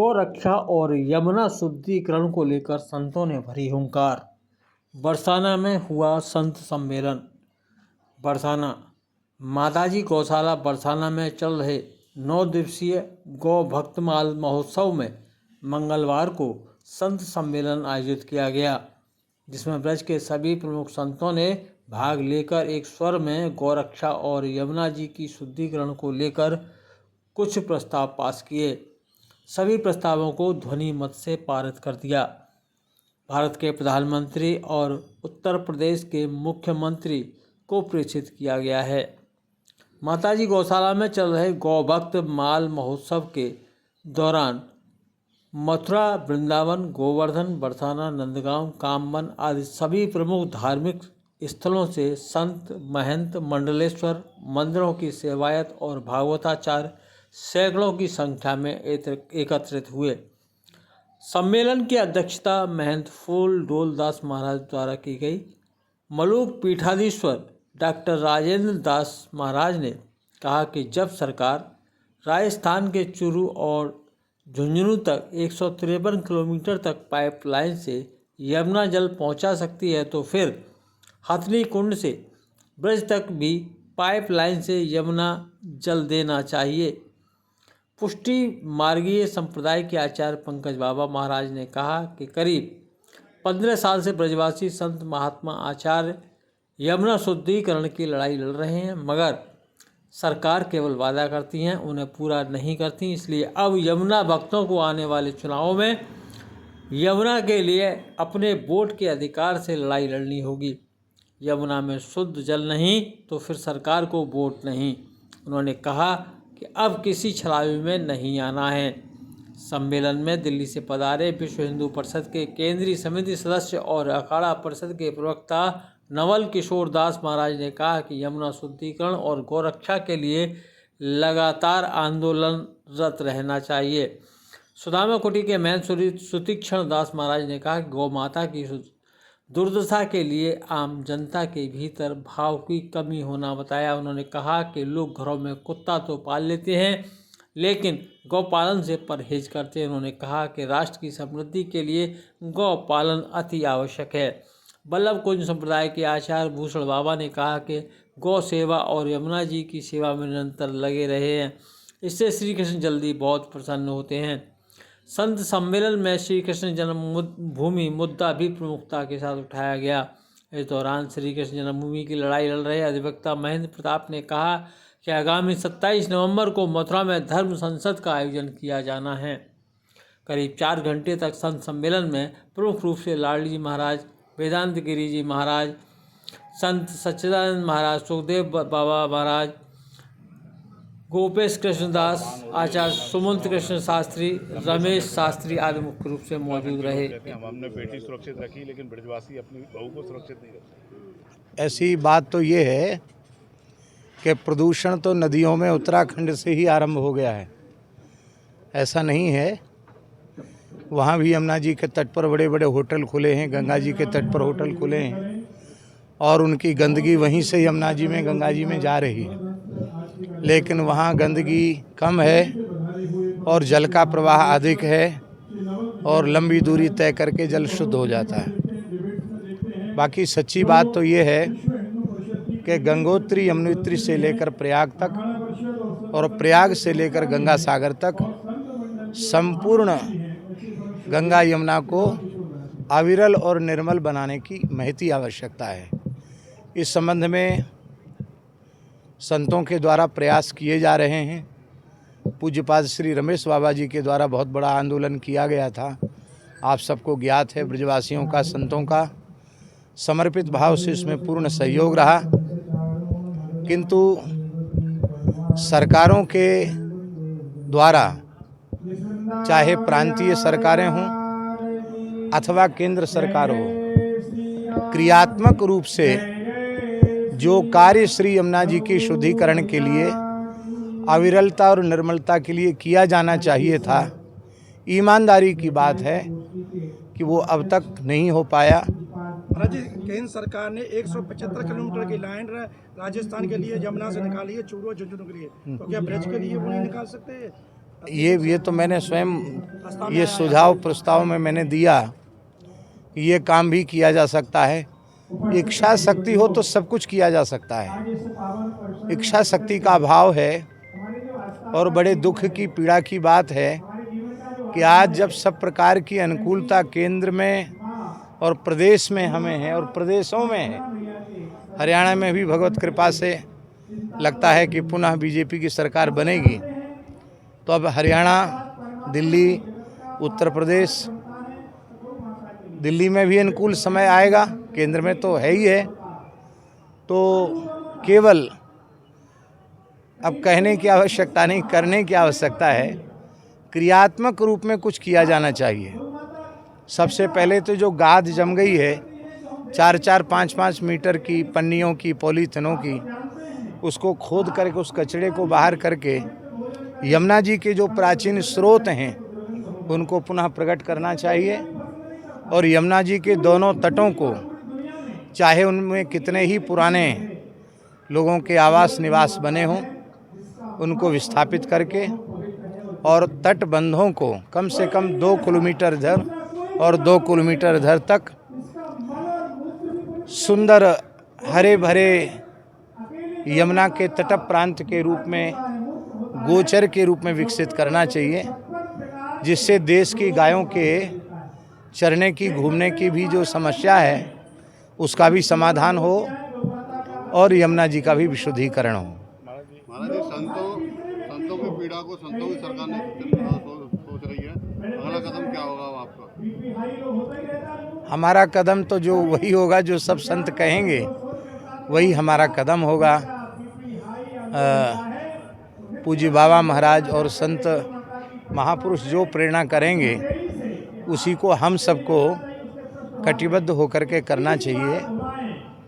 गौरक्षा और यमुना शुद्धिकरण को लेकर संतों ने भरी हुंकार। बरसाना में हुआ संत सम्मेलन। बरसाना माताजी गौशाला बरसाना में चल रहे 9 दिवसीय गौ भक्तमाल महोत्सव में मंगलवार को संत सम्मेलन आयोजित किया गया, जिसमें ब्रज के सभी प्रमुख संतों ने भाग लेकर एक स्वर में गौरक्षा और यमुना जी की शुद्धिकरण को लेकर कुछ प्रस्ताव पास किए। सभी प्रस्तावों को ध्वनि मत से पारित कर दिया। भारत के प्रधानमंत्री और उत्तर प्रदेश के मुख्यमंत्री को प्रेषित किया गया है। माताजी गौशाला में चल रहे गौभक्त माल महोत्सव के दौरान मथुरा, वृंदावन, गोवर्धन, बरसाना, नंदगांव, कामवन आदि सभी प्रमुख धार्मिक स्थलों से संत, महंत, मंडलेश्वर, मंदिरों की सेवायत और भागवताचार्य सैकड़ों की संख्या में एकत्रित हुए। सम्मेलन की अध्यक्षता महंत फूल डोल दास महाराज द्वारा की गई। मलूक पीठाधीश्वर डॉक्टर राजेंद्र दास महाराज ने कहा कि जब सरकार राजस्थान के चूरू और झुंझुनू तक 153 किलोमीटर तक पाइपलाइन से यमुना जल पहुंचा सकती है, तो फिर हथनी कुंड से ब्रज तक भी पाइपलाइन से यमुना जल देना चाहिए। पुष्टि मार्गीय संप्रदाय के आचार्य पंकज बाबा महाराज ने कहा कि करीब 15 साल से ब्रजवासी संत महात्मा आचार्य यमुना शुद्धिकरण की लड़ाई लड़ रहे हैं, मगर सरकार केवल वादा करती हैं, उन्हें पूरा नहीं करती। इसलिए अब यमुना भक्तों को आने वाले चुनावों में यमुना के लिए अपने वोट के अधिकार से लड़ाई लड़नी होगी। यमुना में शुद्ध जल नहीं तो फिर सरकार को वोट नहीं। उन्होंने कहा कि अब किसी छलावे में नहीं आना है। सम्मेलन में दिल्ली से पधारे विश्व हिंदू परिषद के केंद्रीय समिति सदस्य और अखाड़ा परिषद के प्रवक्ता नवल किशोर दास महाराज ने कहा कि यमुना शुद्धिकरण और गौरक्षा के लिए लगातार आंदोलनरत रहना चाहिए। सुदामा कुटी के महंत सुतीक्षण दास महाराज ने कहा कि गौ माता की दुर्दशा के लिए आम जनता के भीतर भाव की कमी होना बताया। उन्होंने कहा कि लोग घरों में कुत्ता तो पाल लेते हैं, लेकिन गौपालन से परहेज करते हैं। उन्होंने कहा कि राष्ट्र की समृद्धि के लिए गौपालन अति आवश्यक है। बल्लभ कुंज संप्रदाय के आचार्य भूषण बाबा ने कहा कि गौ सेवा और यमुना जी की सेवा में निरंतर लगे रहे हैं, इससे श्री कृष्ण जल्दी बहुत प्रसन्न होते हैं। संत सम्मेलन में श्री कृष्ण जन्मभूमि मुद्दा भी प्रमुखता के साथ उठाया गया। इस दौरान श्री कृष्ण जन्मभूमि की लड़ाई लड़ रहे अधिवक्ता महेंद्र प्रताप ने कहा कि आगामी 27 नवंबर को मथुरा में धर्म संसद का आयोजन किया जाना है। करीब 4 घंटे तक संत सम्मेलन में प्रमुख रूप से लाडली जी महाराज, वेदांत गिरी जी महाराज, संत सच्चिदानंद महाराज, सुखदेव बाबा महाराज, गोपेश कृष्णदास, आचार्य सुमंत कृष्ण शास्त्री, रमेश शास्त्री आदि मुख्य रूप से मौजूद रहे। हमने बेटी सुरक्षित रखी, लेकिन ब्रजवासी अपनी बहू को सुरक्षित नहीं रखते। ऐसी बात तो ये है कि प्रदूषण तो नदियों में उत्तराखंड से ही आरंभ हो गया है, ऐसा नहीं है। वहाँ भी यमुना जी के तट पर बड़े बड़े होटल खुले हैं, गंगा जी के तट पर होटल खुले हैं, और उनकी गंदगी वहीं से यमुना जी में, गंगा जी में जा रही है। लेकिन वहाँ गंदगी कम है और जल का प्रवाह अधिक है और लंबी दूरी तय करके जल शुद्ध हो जाता है। बाकी सच्ची बात तो ये है कि गंगोत्री यमुनोत्री से लेकर प्रयाग तक और प्रयाग से लेकर गंगा सागर तक संपूर्ण गंगा यमुना को अविरल और निर्मल बनाने की महती आवश्यकता है। इस संबंध में संतों के द्वारा प्रयास किए जा रहे हैं। पूज्यपाद श्री रमेश बाबा जी के द्वारा बहुत बड़ा आंदोलन किया गया था, आप सबको ज्ञात है। ब्रजवासियों का, संतों का समर्पित भाव से इसमें पूर्ण सहयोग रहा, किंतु सरकारों के द्वारा, चाहे प्रांतीय सरकारें हों अथवा केंद्र सरकार हो, क्रियात्मक रूप से जो कार्य श्री यमुना जी के शुद्धिकरण के लिए, अविरलता और निर्मलता के लिए किया जाना चाहिए था, ईमानदारी की बात है कि वो अब तक नहीं हो पाया। केंद्र सरकार ने 175 किलोमीटर की लाइन राजस्थान के लिए यमुना से निकाली है, चूरू और झुंझुनू के लिए, तो क्या ब्रज के लिए वो नहीं निकाल सकते? ये तो मैंने स्वयं ये सुझाव प्रस्ताव में मैंने दिया कि ये काम भी किया जा सकता है। इच्छा शक्ति हो तो सब कुछ किया जा सकता है। इच्छा शक्ति का अभाव है और बड़े दुख की पीड़ा की बात है कि आज जब सब प्रकार की अनुकूलता केंद्र में और प्रदेश में हमें है और प्रदेशों में है, हरियाणा में भी भगवत कृपा से लगता है कि पुनः बीजेपी की सरकार बनेगी, तो अब हरियाणा, दिल्ली, उत्तर प्रदेश, दिल्ली में भी अनुकूल समय आएगा, केंद्र में तो है ही है। तो केवल अब कहने की आवश्यकता नहीं, करने की आवश्यकता है। क्रियात्मक रूप में कुछ किया जाना चाहिए। सबसे पहले तो जो गाद जम गई है 4-4, 5-5 मीटर की पन्नियों की, पॉलीथिनों की, उसको खोद करके उस कचरे को बाहर करके यमुना जी के जो प्राचीन स्रोत हैं उनको पुनः प्रकट करना चाहिए और यमुना जी के दोनों तटों को, चाहे उनमें कितने ही पुराने लोगों के आवास निवास बने हों, उनको विस्थापित करके और तटबंधों को कम से कम 2 किलोमीटर इधर और 2 किलोमीटर इधर तक सुंदर हरे भरे यमुना के तट प्रांत के रूप में, गोचर के रूप में विकसित करना चाहिए, जिससे देश की गायों के चरने की, घूमने की भी जो समस्या है उसका भी समाधान हो और यमुना जी का भी विशुद्धिकरण हो। महाराज जी, संतों की पीड़ा को संतों की सरकार ने सोच रही है, अगला कदम क्या होगा आपका? हमारा कदम तो जो वही होगा जो सब संत कहेंगे, वही हमारा कदम होगा। पूज्य बाबा महाराज और संत महापुरुष जो प्रेरणा करेंगे उसी को हम सबको कटिबद्ध होकर के करना चाहिए।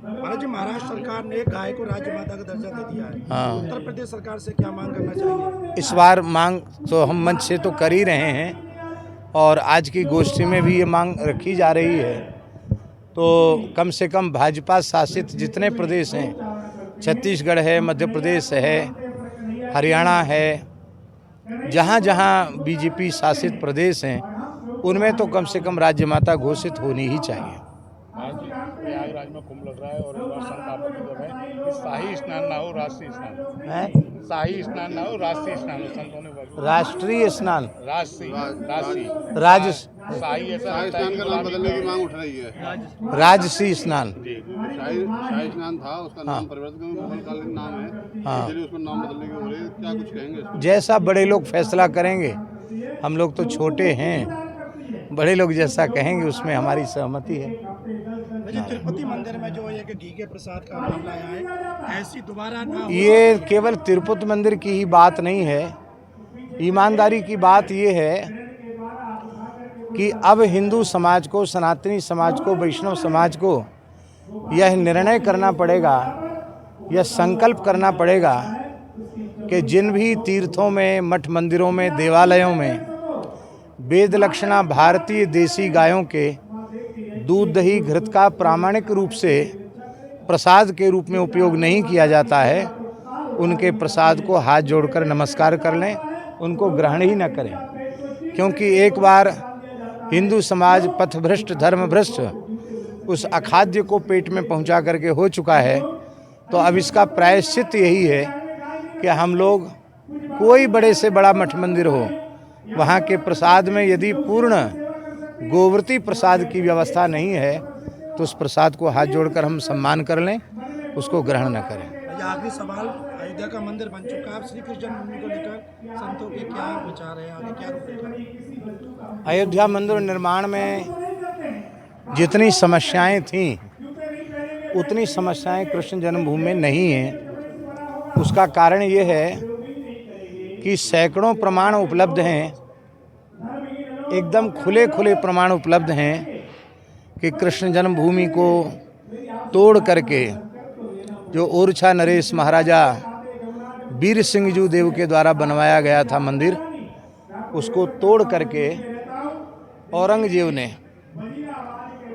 महाराज जी, महाराष्ट्र सरकार ने गाय को राज्य माता का दर्जा दे दिया है। हाँ। उत्तर प्रदेश सरकार से क्या मांग करना चाहिए? इस बार मांग तो हम मंच से तो कर ही रहे हैं और आज की गोष्ठी में भी ये मांग रखी जा रही है। तो कम से कम भाजपा शासित जितने प्रदेश हैं, छत्तीसगढ़ है, मध्य प्रदेश है, हरियाणा है, जहाँ जहाँ बीजेपी शासित प्रदेश हैं उनमें तो कम से कम राज्य माता घोषित होनी ही चाहिए। आज प्रयागराज में कुंभ लग रहा है और इस बार संत आपत्ति कर रहे हैं कि शाही स्नान ना हो, राष्ट्रीय स्नान। हैं? शाही स्नान ना हो, राष्ट्रीय स्नान हो। संतों ने बोला राष्ट्रीय स्नान, राष्ट्रीय शाही ऐसा शाही होता है स्नान कि का नाम बदलने की मांग उठ रही है। राजसी स्नान। शाही स्नान था, उसका नाम परिवर्तन, मुगलकालीन नाम है, हाँ। इसलिए उसमें नाम बदलने की हो रही है। क्या कुछ कहेंगे इस पर? जैसा बड़े लोग फैसला करेंगे, हम लोग तो छोटे हैं, बड़े लोग जैसा कहेंगे उसमें हमारी सहमति है। जी, तिरुपति मंदिर में जो एक घी के प्रसाद का मामला आया है, ऐसी दोबारा ना हो। ये केवल तिरुपति मंदिर की ही बात नहीं है, ईमानदारी की बात ये है कि अब हिंदू समाज को, सनातनी समाज को, वैष्णव समाज को यह निर्णय करना पड़ेगा, यह संकल्प करना पड़ेगा कि जिन भी तीर्थों में, मठ मंदिरों में, देवालयों में वेद लक्षणा भारतीय देसी गायों के दूध, दही, घृत का प्रामाणिक रूप से प्रसाद के रूप में उपयोग नहीं किया जाता है, उनके प्रसाद को हाथ जोड़कर नमस्कार कर लें, उनको ग्रहण ही न करें। क्योंकि एक बार हिंदू समाज पथभ्रष्ट, धर्मभ्रष्ट उस अखाद्य को पेट में पहुंचा करके हो चुका है, तो अब इसका प्रायश्चित यही है कि हम लोग, कोई बड़े से बड़ा मठ मंदिर हो, वहाँ के प्रसाद में यदि पूर्ण गोवर्ती प्रसाद की व्यवस्था नहीं है तो उस प्रसाद को हाथ जोड़कर हम सम्मान कर लें, उसको ग्रहण न करें। ये आखिरी सवाल, अयोध्या का मंदिर बन चुका है, श्री कृष्ण जन्मभूमि को लेकर संतों के क्या विचार है, आगे क्या रूपरेखा? अयोध्या मंदिर निर्माण में जितनी समस्याएं थीं उतनी समस्याएं कृष्ण जन्मभूमि में नहीं हैं। उसका कारण ये है कि सैकड़ों प्रमाण उपलब्ध हैं, एकदम खुले खुले प्रमाण उपलब्ध हैं कि कृष्ण जन्मभूमि को तोड़ करके जो ओरछा नरेश महाराजा वीर सिंह देव के द्वारा बनवाया गया था मंदिर, उसको तोड़ करके औरंगजेब ने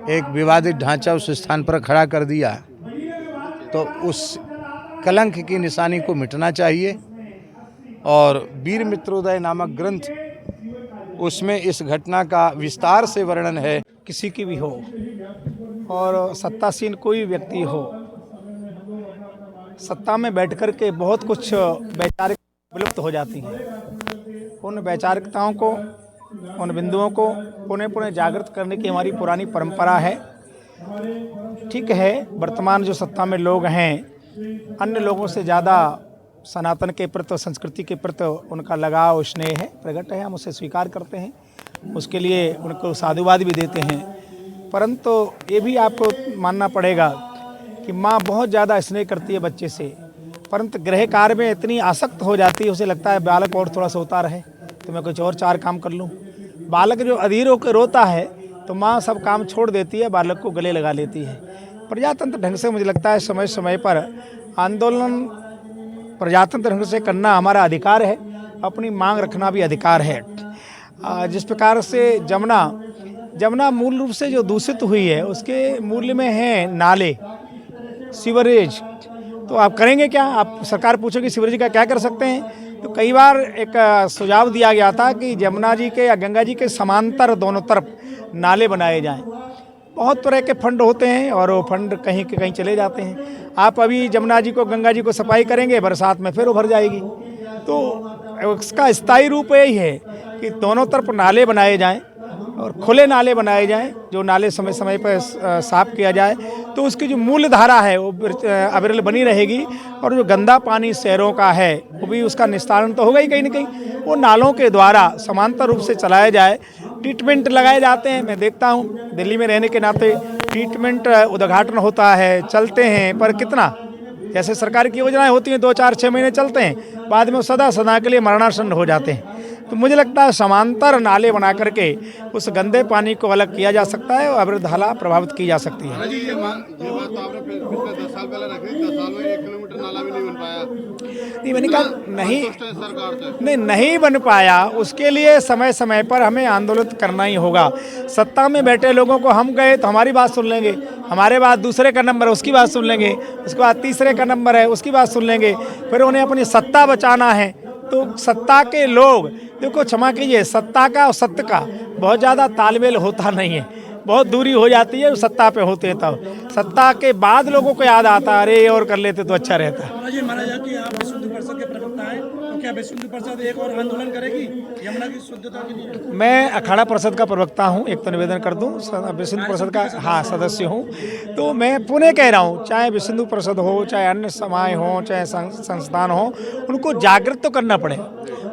एक विवादित ढांचा उस स्थान पर खड़ा कर दिया। तो उस कलंक की निशानी को मिटना चाहिए और वीर मित्रोदय नामक ग्रंथ, उसमें इस घटना का विस्तार से वर्णन है। किसी की भी हो और सत्तासीन कोई व्यक्ति हो, सत्ता में बैठ कर के बहुत कुछ वैचारिक विलुप्त हो जाती हैं। उन वैचारिकताओं को, उन बिंदुओं को पुनः पुनः जागृत करने की हमारी पुरानी परंपरा है। ठीक है, वर्तमान जो सत्ता में लोग हैं, अन्य लोगों से ज़्यादा सनातन के प्रति, संस्कृति के प्रति उनका लगाव, स्नेह है, प्रकट है, हम उसे स्वीकार करते हैं, उसके लिए उनको साधुवाद भी देते हैं। परंतु ये भी आपको मानना पड़ेगा कि माँ बहुत ज़्यादा स्नेह करती है बच्चे से, परंतु गृह कार्य में इतनी आसक्त हो जाती है, उसे लगता है बालक और थोड़ा सा होता रहे तो मैं कुछ और 4 काम कर लूँ। बालक जो अधीर होकर रोता है तो माँ सब काम छोड़ देती है, बालक को गले लगा लेती है। प्रजातंत्र ढंग से मुझे लगता है समय समय पर आंदोलन प्रजातंत्र ढंग से करना हमारा अधिकार है, अपनी मांग रखना भी अधिकार है। जिस प्रकार से जमुना मूल रूप से जो दूषित हुई है, उसके मूल्य में है नाले, सीवरेज। तो आप करेंगे क्या? आप सरकार पूछोगे सीवरेज का क्या कर सकते हैं? तो कई बार एक सुझाव दिया गया था कि जमुना जी के या गंगा जी के समांतर दोनों तरफ नाले बनाए जाएं। बहुत तरह के फंड होते हैं और वो फंड कहीं के कहीं चले जाते हैं। आप अभी जमुना जी को, गंगा जी को सफाई करेंगे, बरसात में फिर उभर जाएगी। तो इसका स्थायी रूप यही है कि दोनों तरफ नाले बनाए जाएं और खुले नाले बनाए जाएं, जो नाले समय समय पर साफ किया जाए तो उसकी जो मूल धारा है वो अविरल बनी रहेगी, और जो गंदा पानी शहरों का है वो भी उसका निस्तारण तो होगा ही कहीं ना कहीं। वो नालों के द्वारा समांतर रूप से चलाया जाए। ट्रीटमेंट लगाए जाते हैं, मैं देखता हूँ दिल्ली में रहने के नाते ट्रीटमेंट उद्घाटन होता है, चलते हैं, पर कितना, जैसे सरकार की योजनाएं होती हैं 2, 4, 6 महीने चलते हैं, बाद में वो सदा के लिए मरणासन्न हो जाते हैं। तो मुझे लगता है समांतर नाले बना करके उस गंदे पानी को अलग किया जा सकता है और अविरल धारा प्रभावित की जा सकती है। जी, ये बात तो आपने पिछले 10 साल पहले रखी, 10 साल में 1 किलोमीटर नाला भी नहीं बन पाया। नहीं, मैंने कहा नहीं, सरकार से नहीं बन पाया। उसके लिए समय समय पर हमें आंदोलन करना ही होगा। सत्ता में बैठे लोगों को हम गए तो हमारी बात सुन लेंगे, हमारे बाद दूसरे का नंबर है उसकी बात सुन लेंगे, उसके बाद तीसरे का नंबर है उसकी बात सुन लेंगे, फिर उन्हें अपनी सत्ता बचाना है। तो सत्ता के लोग, देखो क्षमा कीजिए, सत्ता का और सत्य का बहुत ज़्यादा तालमेल होता नहीं है, बहुत दूरी हो जाती है। सत्ता पे होते तब सत्ता के बाद लोगों को याद आता, अरे ये और कर लेते तो अच्छा रहता। जी, माना जाए कि आप विश्व हिंदू परिषद के प्रवक्ता हैं, तो क्या विश्व हिंदू परिषद एक और आंदोलन करेगी यमुना की शुद्धता के लिए? मैं अखाड़ा परिषद का प्रवक्ता हूं, एक तो निवेदन कर दूं, विश्व हिंदू परिषद का हाँ सदस्य हूं। तो मैं पुनः कह रहा हूं, चाहे विश्व हिंदू परिषद हो, चाहे अन्य समाज हो, चाहे संस्थान हो, उनको जागृत तो करना पड़ेगा,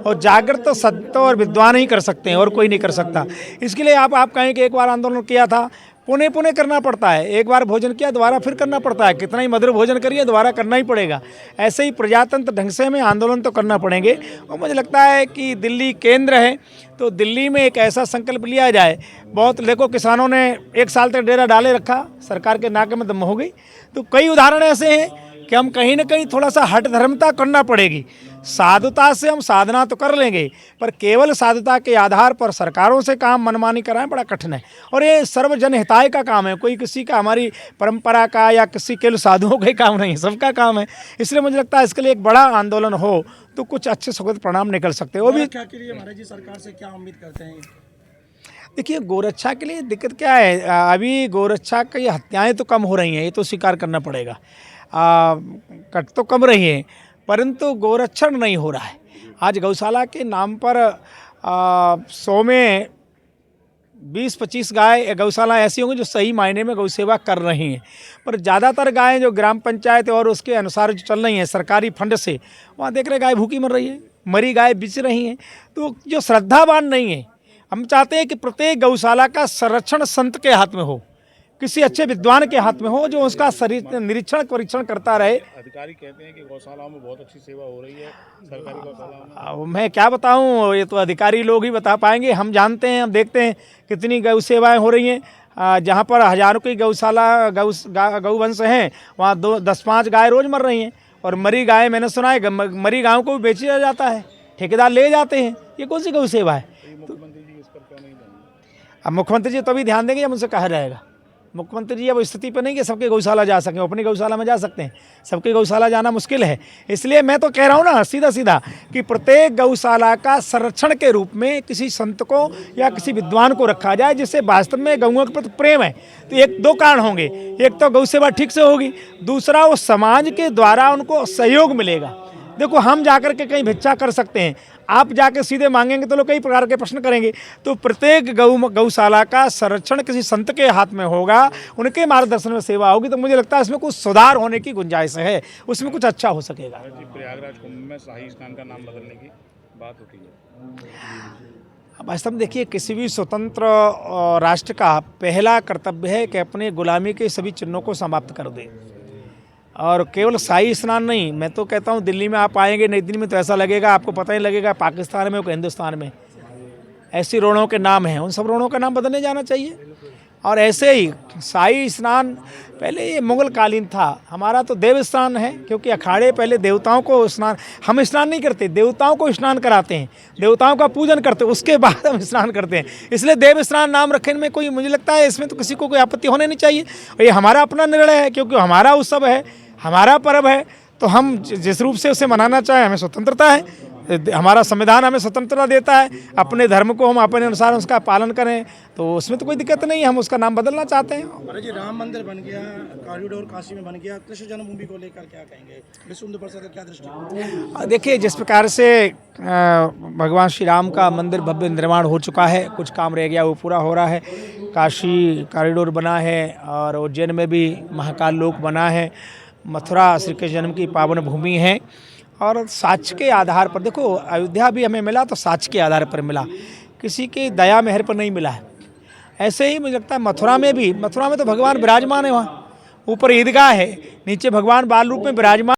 और जागृत तो संत और विद्वान ही कर सकते हैं और कोई नहीं कर सकता। इसके लिए आप कहें कि एक बार आंदोलन किया था, पुनः करना पड़ता है। एक बार भोजन किया दोबारा फिर करना पड़ता है, कितना ही मधुर भोजन करिए दोबारा करना ही पड़ेगा। ऐसे ही प्रजातंत्र ढंग से हमें आंदोलन तो करना पड़ेंगे। और मुझे लगता है कि दिल्ली केंद्र है, तो दिल्ली में एक ऐसा संकल्प लिया जाए। बहुत देखो, किसानों ने 1 साल तक डेरा डाले रखा, सरकार के नाके में दम हो गई। तो कई उदाहरण ऐसे हैं कि हम कहीं ना कहीं थोड़ा सा हठ धर्मता करना पड़ेगी। साधुता से हम साधना तो कर लेंगे, पर केवल साधुता के आधार पर सरकारों से काम मनमानी कराएं बड़ा कठिन है, और ये सर्वजन हिताय का काम है। कोई किसी का, हमारी परंपरा का या किसी केवल साधुओं का ही काम नहीं है, सबका काम है। इसलिए मुझे लगता है इसके लिए एक बड़ा आंदोलन हो तो कुछ अच्छे सुखद परिणाम निकल सकते हैं। वो भी क्या के लिए महाराज जी सरकार से क्या उम्मीद करते हैं? देखिए, गोरक्षा के लिए दिक्कत क्या है, अभी गोरक्षा की हत्याएँ तो कम हो रही हैं, ये तो स्वीकार करना पड़ेगा। कट तो कम रही है, परंतु गोरक्षण नहीं हो रहा है। आज गौशाला के नाम पर 100 में 20-25 गाय गौशाला ऐसी होंगी जो सही मायने में गौ सेवा कर रही हैं, पर ज़्यादातर गायें जो ग्राम पंचायत और उसके अनुसार जो चल रही हैं सरकारी फंड से, वहाँ देख रहे गाय भूखी मर रही है, मरी गाय बिच रही हैं। तो जो श्रद्धावान नहीं है, हम चाहते हैं कि प्रत्येक गौशाला का संरक्षण संत के हाथ में हो, किसी अच्छे विद्वान के हाथ में हो, जो उसका शरीर निरीक्षण परीक्षण करता रहे। अधिकारी कहते हैं कि गौशालाओं में बहुत अच्छी सेवा हो रही है, सरकारी गौशालाओं में। मैं क्या बताऊं, ये तो अधिकारी लोग ही बता पाएंगे। हम जानते हैं, हम देखते हैं कितनी गौ सेवाएं हो रही हैं। जहां पर हजारों की गौशाला गौवंश हैं, वहाँ 10-5 गाय रोज मर रही हैं, और मरी गाय, मैंने सुना है मरी गायों को भी बेचा जाता है, ठेकेदार ले जाते हैं। ये कौन सी गौ सेवा है? मुख्यमंत्री जी इस पर क्यों नहीं ध्यान? अब मुख्यमंत्री जी तो भी ध्यान देंगे जब उनसे कहा जाएगा। मुख्यमंत्री जी अब स्थिति पर नहीं कि सबके गौशाला जा सकें, अपनी गौशाला में जा सकते हैं, सबके गौशाला जाना मुश्किल है। इसलिए मैं तो कह रहा हूँ ना सीधा सीधा कि प्रत्येक गौशाला का संरक्षण के रूप में किसी संत को या किसी विद्वान को रखा जाए, जिससे वास्तव में गौओं के प्रति प्रेम है। तो एक दो कारण होंगे, एक तो गौ सेवा ठीक से होगी, दूसरा वो समाज के द्वारा उनको सहयोग मिलेगा। देखो हम जाकर के कहीं भिक्षा कर सकते हैं, आप जाकर सीधे मांगेंगे तो लोग कई प्रकार के प्रश्न करेंगे। तो प्रत्येक गौशाला का संरक्षण किसी संत के हाथ में होगा, उनके मार्गदर्शन में सेवा होगी, तो मुझे लगता है इसमें कुछ सुधार होने की गुंजाइश है, उसमें कुछ अच्छा हो सकेगा। जी, प्रयागराज कुंभ में शाही स्नान का नाम बदलने की बात उठी है। वास्तव में देखिए, किसी भी स्वतंत्र राष्ट्र का पहला कर्तव्य है कि अपने गुलामी के सभी चिन्हों को समाप्त कर दे। और केवल शाही स्नान नहीं, मैं तो कहता हूँ दिल्ली में आप आएंगे नई दिल्ली में तो ऐसा लगेगा आपको पता ही लगेगा पाकिस्तान में हो कि हिंदुस्तान में। ऐसी रोड़ों के नाम हैं, उन सब रोड़ों का नाम बदलने जाना चाहिए। और ऐसे ही शाही स्नान पहले ये मुगल कालीन था, हमारा तो देव स्नान है, क्योंकि अखाड़े पहले देवताओं को स्नान, हम स्नान नहीं करते, देवताओं को स्नान कराते हैं, देवताओं का पूजन करते हैं, उसके बाद हम स्नान करते हैं। इसलिए देव स्नान नाम रखने में कोई, मुझे लगता है इसमें तो किसी को कोई आपत्ति होने नहीं चाहिए। और ये हमारा अपना निर्णय है, क्योंकि हमारा उत्सव है, हमारा पर्व है, तो हम जिस रूप से उसे मनाना चाहें, हमें स्वतंत्रता है, हमारा संविधान हमें स्वतंत्रता देता है, अपने धर्म को हम अपने अनुसार उसका पालन करें, तो उसमें तो कोई दिक्कत नहीं है। हम उसका नाम बदलना चाहते हैं। महाराज जी, राम मंदिर बन गया, कॉरिडोर काशी में बन गया, कृष्ण जन्मभूमि को लेकर क्या कहेंगे? विश्व हिंदू परिषद का क्या दृष्टिकोण? देखिए, जिस प्रकार से भगवान श्री राम का मंदिर भव्य निर्माण हो चुका है, कुछ काम रह गया वो पूरा हो रहा है, काशी कॉरिडोर बना है, और उज्जैन में भी महाकाल लोक बना है, मथुरा श्री कृष्ण जन्म की पावन भूमि है। और साक्ष्य के आधार पर, देखो अयोध्या भी हमें मिला तो साक्ष्य के आधार पर मिला, किसी की दया मेहर पर नहीं मिला है। ऐसे ही मुझे लगता है मथुरा में भी, मथुरा में तो भगवान विराजमान है, वहाँ ऊपर ईदगाह है, नीचे भगवान बाल रूप में विराजमान